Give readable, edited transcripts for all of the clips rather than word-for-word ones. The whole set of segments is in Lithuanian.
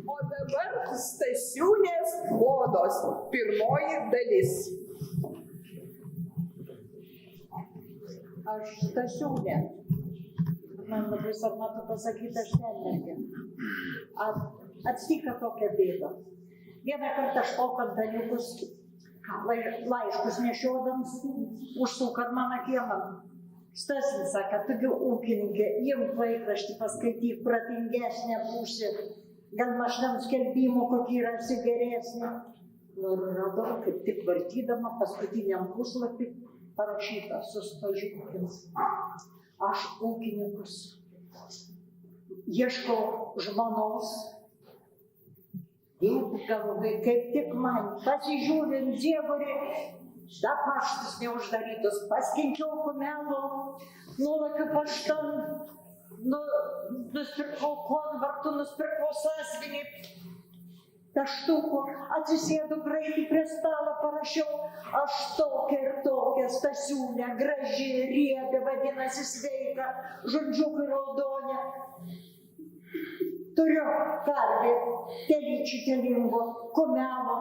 O dabar Stasiūnės odos pirmoji dalis. Aš Stasiūnė. Man labai svarbu pasakyti, aš Nelmergė. Atstika tokia bėda. Vieną kartą aš šokant dalykus, laiškus nešiodams, užsuka mano kiemą. Stasis sako, tugi ūkininkė, imk laikraštį, paskaityk, pratingesnė būsi, gal mažnam skelbimų kokį rasi geresnį. Nu ir radau, kaip tik vartydama paskutiniam puslapį parašyta, susipažinkins. Aš ūkininkus ieškau žmonos. Dėkui, galvoju, kaip tik man, pasižiūrint Dievorį, da paštas neuždarytos, paskinkiau kumelo, nulakiu paštan, nusipirkau konvartų, nusipirkau sąsiuvinį, taštukų, atsisėdu praeiti prie stalo, parašiau, aš tokia ir tokia, Stasiūnė, graži, riebė, vadinasi sveika, žodžiukai raudonė. Turiu karvį, telyčių telingo, kumelo,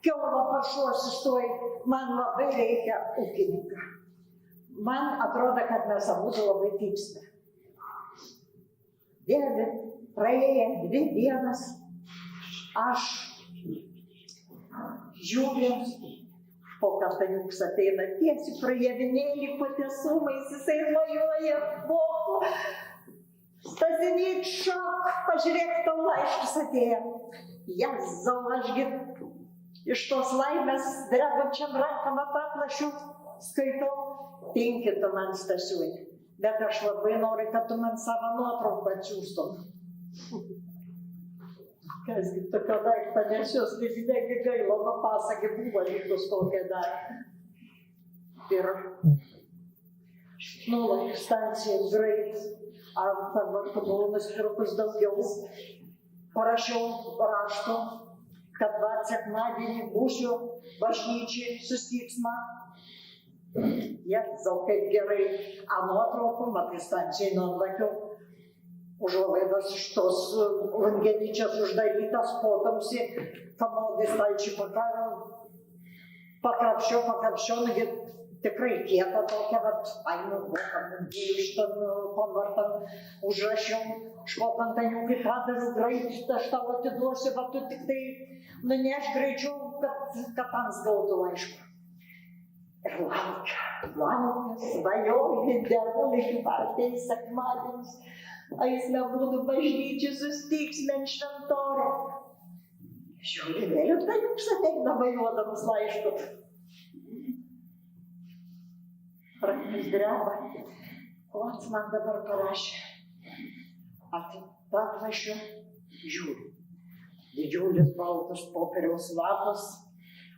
kiaulą pašuosiu stoj, man labai reikia ūkininką. Man atrodo, kad mes abu labai tiksime. Dėvi, praėję 2 dienas, aš žiūriu, po Kataniuks ateina tiesiai prajevinėlį patesumais, jisai mojuoja voku. Stasinėt šok, pažiūrėk, tau laiškas atėjo. Jezau, ašgi iš tos laimės drebančiam rankom ataplašiu skaitau, tinkitu man Stasiūnė. Bet aš labai noriu, kad tu man savo nuotrauką atsiųstum. Kasgi tokio daiktą nesios, negi gaila, pasakė buvo lygus tokia dar. Ir nulakiu stanciją greit. Arba buvau nusipirkus daugiau, parašiau rašto, kad sekmadienį būsiu bažnyčiai susitiksmą. Jezau, kaip gerai, nuotraukų, matai, stančiai nulakiau, užuolaidas iš tos langelyčias uždarytas, potamsi, kamodį stalčiai pakrapščiau, nugi tikrai kieta tokia, bet painu vokam, iš ten konvartam užrašiau, švokant Taniukai padaviau greit, aš tau atiduosiu, bet tu tik tai nuneš greičiau, kad ans gautų laišką. Ir laukia, svajoju, dievulį, ateis sekmadienis, jis nebūtų bažnyčiai, susitiksime ant šventorę. Žiūrė, vėliau Taniuks ateina važiuodamas laišku. Rankas dreba, koks man dabar parašė. Atvažiu, žiūriu. Didžiulis baltas popieriaus lapas,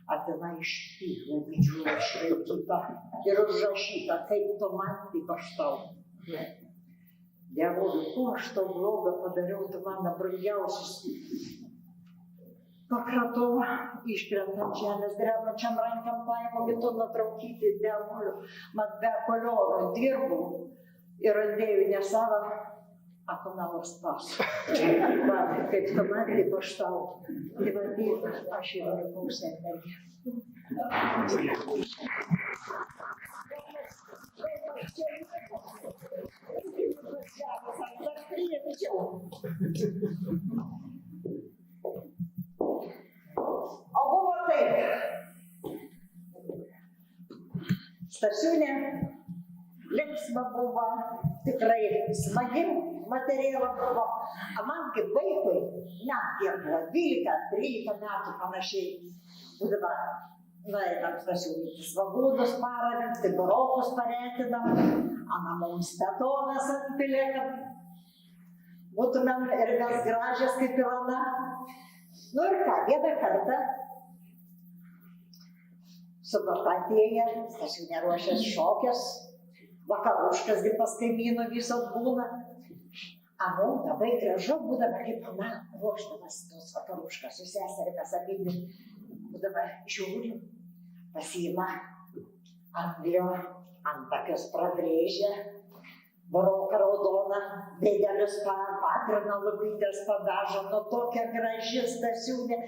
ateina iš pyklą didžiulį išraikytą ir užrašyta, kaip tu man, taip aš tau. Dievuli, ko aš tau blogą padariau, tu man brangiausius. Pakratau, iškrentant žemės, drebančiam rankam paėmau betoną traukyti, dievoliu, mat be kolioro dirbau ir randėjau ne savo, akonalos pasų. Man, kaip tu man, taip aš tau. Tai vadinti, aš ir nepausiai energiją. O buvo taip. Stasiūnė linksma buvo, tikrai smagi materialą buvo. O man kaip vaikui, kiek buvo 12-13 metų panašiai, būdavo nueinam Stasiūnyti svagūdus paradėm, barokus paretinam, mums betonas atpilė, kad būtumėm ir mes gražias kaip ir ana. Nu ir ką, vieną kartą subartantėje, Stasiūnė ruošės šokės, vakaruškasgi pas kaimynų visas būna. Mum labai gražu būdama kaip ana ruošdamas tos vakaruškas su seserėmis abidvi. Būdama žiūriu, pasiima anglio, antakius prabrėžia, baroką raudoną, vėdelius patrina, lubytės padažo, nu tokia graži Stasiūnė,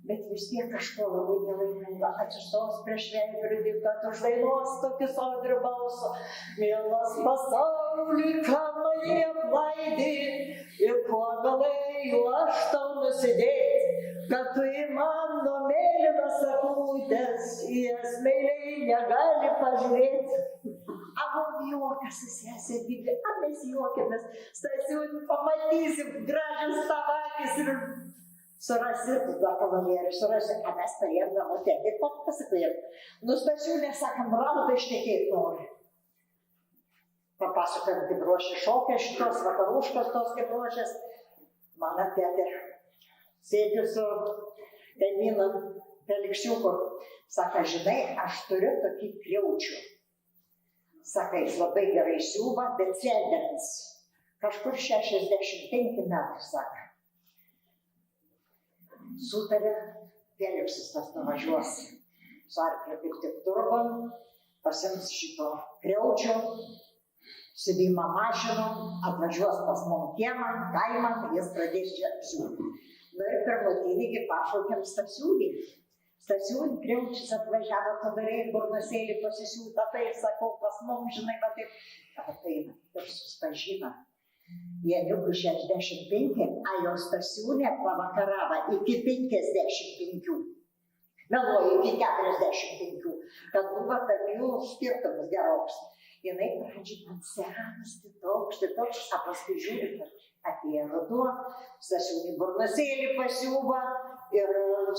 bet vis tiek kažko labai nelaiminga, atsistos prieš veidrodį, kad uždainuos tokį sodrų balsą. Mielas pasaulį, ką mane aplaidė, ir kuo galėjau aš tau nusidėti, kad tu į mano mėlynas akutės, į jas meiliai negali pažiūrėti. Abu juokas, sesė Bibi, mes juokėmės, Stasiūnė, pamatysim, gražias tavo akis ir surasi, dar kavalierį, surasi, mes parėjom namutė. Ir pasakojom, nu Stasiūnė, sakam, rauda ištekėti nori. Papasakojom, kaip ruošė šokę šitos vakaruškos, tos kaip ruošės. Mano tėtė sėdi su kaimynu Felikšiuku. Saka, žinai, aš turiu tokį kriaučių. Saka, jis labai gerai siūva, bet sendenis. Kažkur 65 metų, saka. Sutarė, Feliksas tas nuvažiuos su arkliu kaip tik turgon, pasims šito kriaučio, sėdimą mašiną, atvažiuos pas mum kiemą, kaimą, jis pradės čia siūti. Nu ir pirmutinį pašaukėm Stasiūnį. Stasiūnį kriaučius atvažiavo, padarėjai burnasėlį pasisiūtą, tai sakau, pas mum, žinai, va taip, ateina ir suspažina. Janiukui 65, a jo Stasiūnė pavakaravo iki 55. Meluoju, iki 45, kad buvo tarp jų skirtumas geroks. Jinai pradžiai man senas, toks, a paskui žiūri, kad atėjo ruduo, Stasiūnį burnasėlį pasiūva ir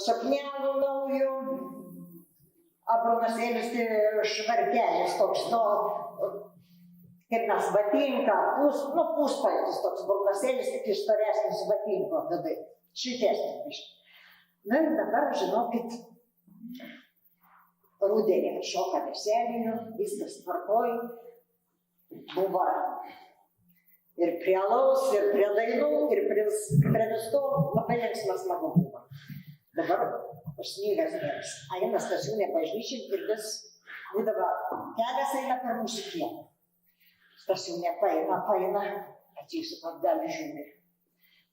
suknelų naujų, a burnasėlis tai švarkelis toks, nu, kaip mes vatinka, puspaltis toks burnasėlis, tik istoresnis vatinko vidai, šitesnis biškai. Na ir dabar, žinokit, rudenį šoka veselinių, viskas tvarkoj, buvo ir prie alaus, ir prie dainų, ir prie visko labai linksmas smagu buvo. Dabar snygas vėlis, eina Stasiūnė bažnyčiai ir vis būdavo kelias eina per mūsų kiemą. Stasiūnė paeina, atsisuka atgal žiūri.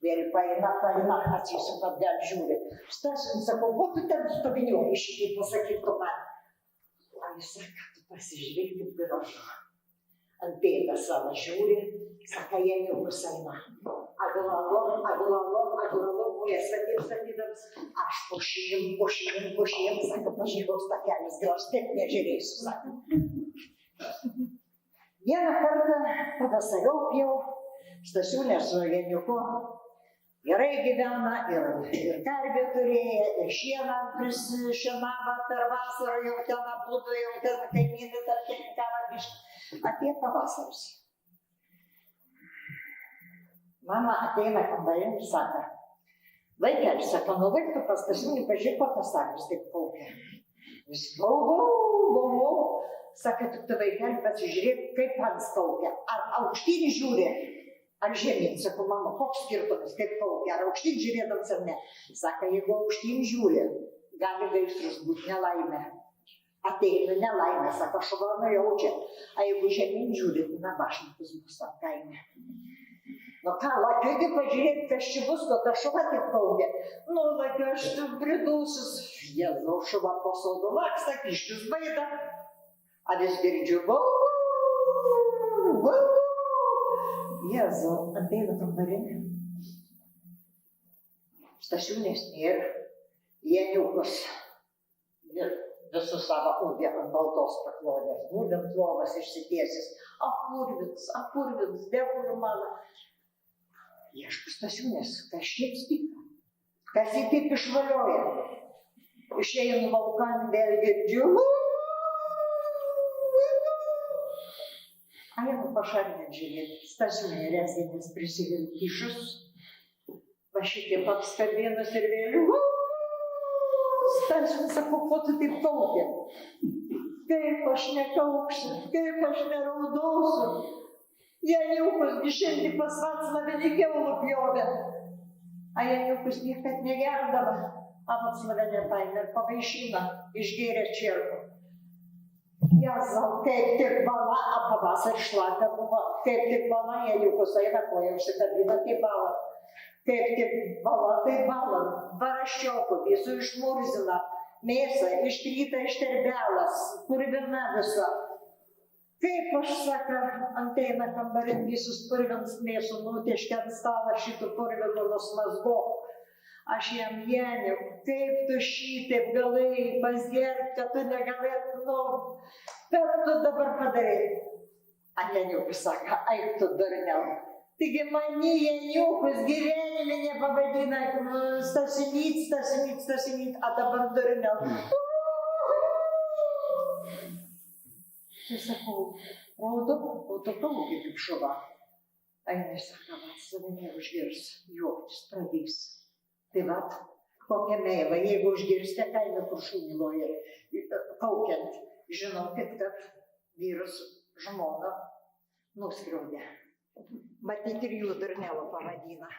Vėl paeina, atsisuka atgal žiūri. Stasiūnė sako, ko tu ten stoviniuoji, šitai pasakytų man. A jis sako, tu pasižiūrėk, kaip gražu. Ant pėdą savo žiūri, sako, Janiukus eina. Agulalo, kojas statydams, aš pušėjim, sako, pažiūrėk, koks takelis gražus, taip nežiūrėsiu, sako. Vieną kartą pavasariop jau Stasiūnė su Janiuku gerai gyvena ir karvę turėjo, ir šieną prisišienavo per vasarą, jau ten aplūdo, jau ten kaimynai tarpininkavo biškį. Atėjo pavasaris. Mama ateina kambarin ir sako, vaikeli, sako, nuvaik tu pas Stasiūnį, pažiūrėk, ko tas sakys taip kaukia. Vis bau. Sako, tik tu vaikeli pasižiūrėk, kaip pats kaukia. Ar aukštyn žiūri, ar žemyn. Sako, mama, koks skirtumas, kaip kaukia, ar aukštyn žiūrėdams ar ne. Sako, jeigu aukštyn žiūri, gali gaisras būti nelaimė. Ateina nelaimė, sako, šuva nujaučia. A jeigu žemyn žiūri, tai nabašnikas bus ant kaime. Nu ką, lakiugi pažiūrėk, kas čia bus, kad ta šuva taip kaukia. Nu, lakiu, aš tu pridūsis. Jėzau, šuva po sodu laksta, kiškius baida. A vis girdžiu, Jėzau, ateina kambarinė. Stasiūnės nėra, Janiukus visu savo ūgį ant baltos paklodės, būdant lovas išsitiesis, apurvins, dėkui mano. Iešku Stasiūnės, kas šiaip stika, kas jį taip išvalioja. Išėjau laukan, vėl girdžiu, a jeigu pašarinėt žiūrėti, Stasiūnė rezginis prisivilkišus, va šitaip apskabinus ir vėliau, Stasiūnė sako, ko tu taip kaukia? Kaip aš nekaukšiu, kaip aš neraudosiu. Janiukus šiandien pas Vaclavenį kiaulų pjovė. A Janiukus niekad negerdavo. A Vaclavenė paėmė ir pavaišino, išgėrė čierkų. Jėzau, kaip tik bala, pavasarį šlapia buvo, kaip tik bala, jėliukus eina, koja užsikabina, kaip bala. Kaip tik bala, tai bala, baraščiokų, visų išmurzina, mėsą, ištryta iš terbelas, purvina visa. Kaip aš sakau, anteina kambarin visus purvins mėsų, nutiškia ant stalą šitų purvinų nusmazgo. Aš jam jėniu, kaip tu šitaip galėjai pasgerbti, kad tu negalėtum, bet tu dabar padarai. A jėniukus sako, eik tu durniau. Taigi mani jėniukus gyvenime nepavadina Stasinyt, a dabar durniau. Tai sakau, raudu, o tu paugi kaip šuva. Eina, sako, save neužgirs, juoktis pradės. Tai vat, kokia meila, jeigu užgirsite kaime kur šunį loja, kaukiant, žinokit, kad vyras žmoną nuskriaudė. Matyt ir jų durnelą pavadina.